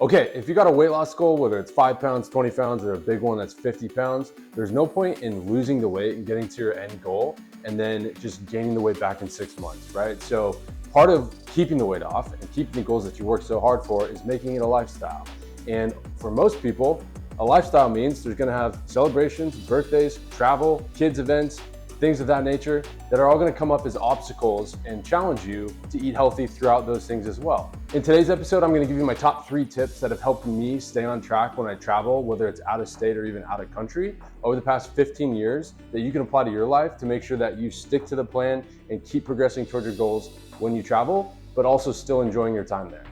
Okay, if you got a weight loss goal, whether it's 5 pounds, 20 pounds, or a big one that's 50 pounds, there's no point in losing the weight and getting to your end goal and then just gaining the weight back in 6 months, right? So part of keeping the weight off and keeping the goals that you work so hard for is making it a lifestyle. And for most people, a lifestyle means there's gonna have celebrations, birthdays, travel, kids events, things of that nature that are all gonna come up as obstacles and challenge you to eat healthy throughout those things as well. In today's episode, I'm gonna give you my top 3 tips that have helped me stay on track when I travel, whether it's out of state or even out of country, over the past 15 years that you can apply to your life to make sure that you stick to the plan and keep progressing towards your goals when you travel, but also still enjoying your time there.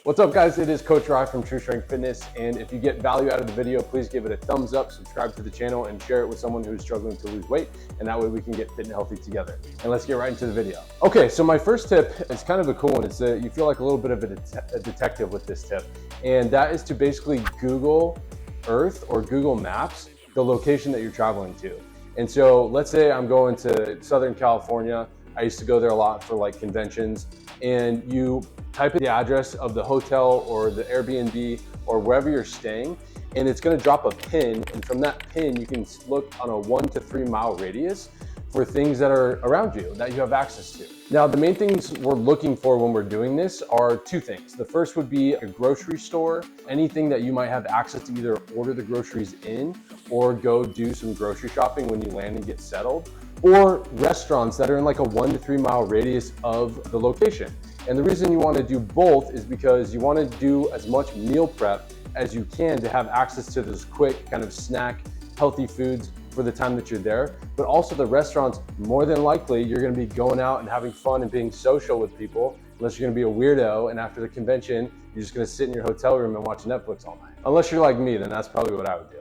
What's up guys, it is Coach Rye from True Strength Fitness, and if you get value out of the video, please give it a thumbs up, subscribe to the channel, and share it with someone who's struggling to lose weight, and that way we can get fit and healthy together. And let's get right into the video. Okay, so my first tip is kind of a cool one. It's you feel like a little bit of a detective with this tip, and that is to basically Google Earth or Google Maps the location that you're traveling to. And so let's say I'm going to Southern California. I used to go there a lot for like conventions, and you type in the address of the hotel or the Airbnb or wherever you're staying, and it's gonna drop a pin, and from that pin you can look on a 1 to 3 mile radius for things that are around you that you have access to. Now, the main things we're looking for when we're doing this are 2 things. The first would be a grocery store, anything that you might have access to either order the groceries in or go do some grocery shopping when you land and get settled, or restaurants that are in like a 1 to 3 mile radius of the location. And the reason you want to do both is because you want to do as much meal prep as you can to have access to those quick kind of snack, healthy foods for the time that you're there. But also the restaurants, more than likely, you're going to be going out and having fun and being social with people, unless you're going to be a weirdo and after the convention, you're just going to sit in your hotel room and watch Netflix all night. Unless you're like me, then that's probably what I would do.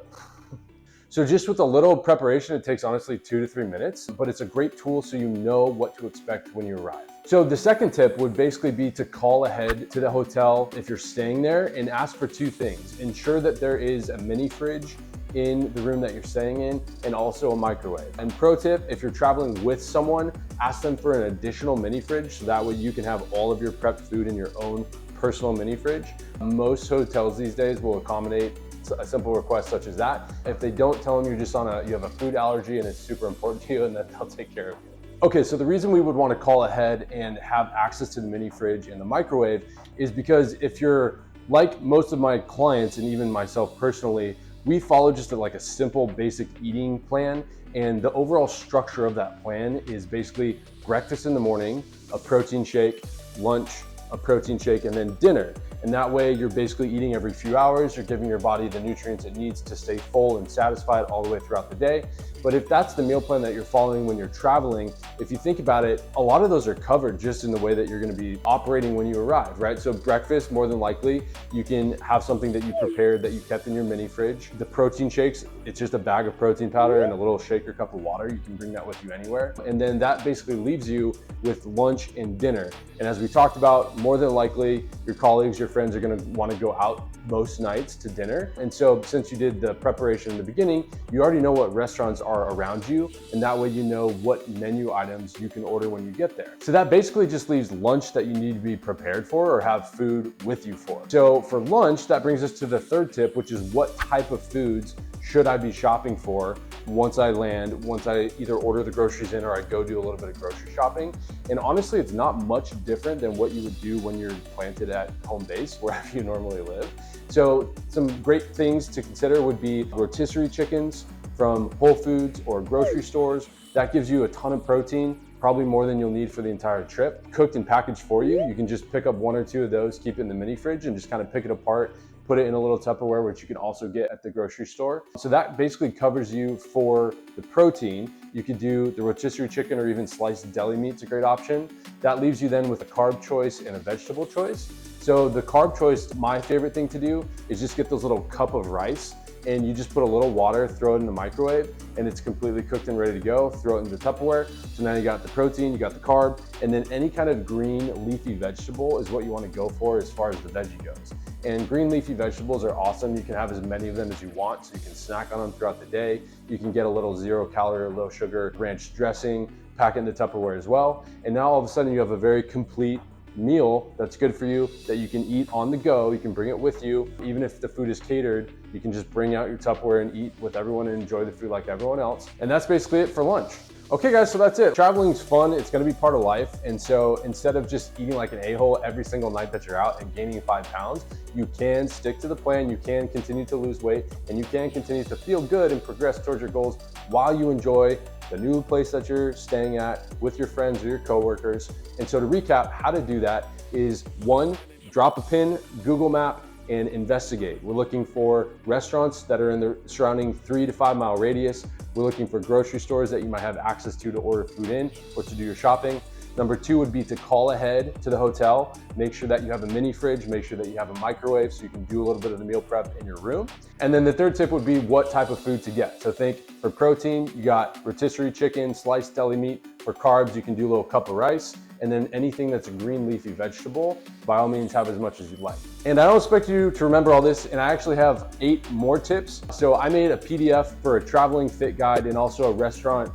So just with a little preparation, it takes honestly 2 to 3 minutes, but it's a great tool so you know what to expect when you arrive. So the second tip would basically be to call ahead to the hotel if you're staying there and ask for 2 things. Ensure that there is a mini fridge in the room that you're staying in, and also a microwave. And pro tip, if you're traveling with someone, ask them for an additional mini fridge so that way you can have all of your prepped food in your own personal mini fridge. Most hotels these days will accommodate a simple request such as that. If they don't, tell them you're just you have a food allergy and it's super important to you, and that they'll take care of you. Okay, so the reason we would want to call ahead and have access to the mini fridge and the microwave is because if you're like most of my clients and even myself personally, we follow just like a simple basic eating plan, and the overall structure of that plan is basically breakfast in the morning, a protein shake, lunch, a protein shake, and then dinner. And that way you're basically eating every few hours, you're giving your body the nutrients it needs to stay full and satisfied all the way throughout the day. But if that's the meal plan that you're following when you're traveling, if you think about it, a lot of those are covered just in the way that you're gonna be operating when you arrive, right? So breakfast, more than likely, you can have something that you prepared that you kept in your mini fridge. The protein shakes, it's just a bag of protein powder and a little shaker cup of water. You can bring that with you anywhere. And then that basically leaves you with lunch and dinner. And as we talked about, more than likely, your colleagues, your friends are gonna wanna go out most nights to dinner. And so since you did the preparation in the beginning, you already know what restaurants are around you, and that way you know what menu items you can order when you get there. So that basically just leaves lunch that you need to be prepared for or have food with you for. So for lunch, that brings us to the third tip, which is what type of foods should I be shopping for once I land, once I either order the groceries in or I go do a little bit of grocery shopping. And honestly, it's not much different than what you would do when you're planted at home base, wherever you normally live. So some great things to consider would be rotisserie chickens from Whole Foods or grocery stores. That gives you a ton of protein, probably more than you'll need for the entire trip. Cooked and packaged for you. You can just pick up 1 or 2 of those, keep it in the mini fridge, and just kind of pick it apart, put it in a little Tupperware, which you can also get at the grocery store. So that basically covers you for the protein. You could do the rotisserie chicken or even sliced deli meat's a great option. That leaves you then with a carb choice and a vegetable choice. So the carb choice, my favorite thing to do is just get those little cup of rice, and you just put a little water, throw it in the microwave, and it's completely cooked and ready to go. Throw it in the Tupperware. So now you got the protein, you got the carb, and then any kind of green leafy vegetable is what you want to go for as far as the veggie goes. And green leafy vegetables are awesome. You can have as many of them as you want, so you can snack on them throughout the day. You can get a little 0 calorie or low sugar ranch dressing, pack it into Tupperware as well. And now all of a sudden you have a very complete meal that's good for you, that you can eat on the go. You can bring it with you. Even if the food is catered, you can just bring out your Tupperware and eat with everyone and enjoy the food like everyone else. And that's basically it for lunch. Okay guys, so that's it. Traveling's fun, it's gonna be part of life. And so instead of just eating like an a-hole every single night that you're out and gaining 5 pounds, you can stick to the plan, you can continue to lose weight, and you can continue to feel good and progress towards your goals while you enjoy the new place that you're staying at with your friends or your coworkers. And so to recap, how to do that is 1, drop a pin, Google Map, and investigate. We're looking for restaurants that are in the surrounding 3 to 5 mile radius. We're looking for grocery stores that you might have access to order food in or to do your shopping. Number 2 would be to call ahead to the hotel. Make sure that you have a mini fridge, make sure that you have a microwave so you can do a little bit of the meal prep in your room. And then the third tip would be what type of food to get. So think for protein, you got rotisserie chicken, sliced deli meat. For carbs, you can do a little cup of rice. And then anything that's a green leafy vegetable, by all means have as much as you'd like. And I don't expect you to remember all this, and I actually have 8 more tips. So I made a PDF for a traveling fit guide and also a restaurant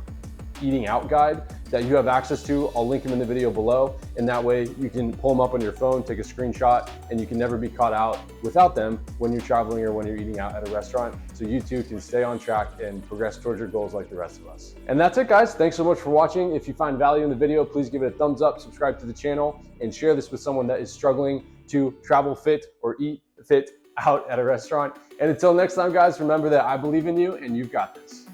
eating out guide that you have access to. I'll link them in the video below, and that way you can pull them up on your phone, take a screenshot, and you can never be caught out without them when you're traveling or when you're eating out at a restaurant. So you too can stay on track and progress towards your goals like the rest of us. And that's it guys, thanks so much for watching. If you find value in the video, please give it a thumbs up, subscribe to the channel, and share this with someone that is struggling to travel fit or eat fit out at a restaurant. And until next time guys, remember that I believe in you and you've got this.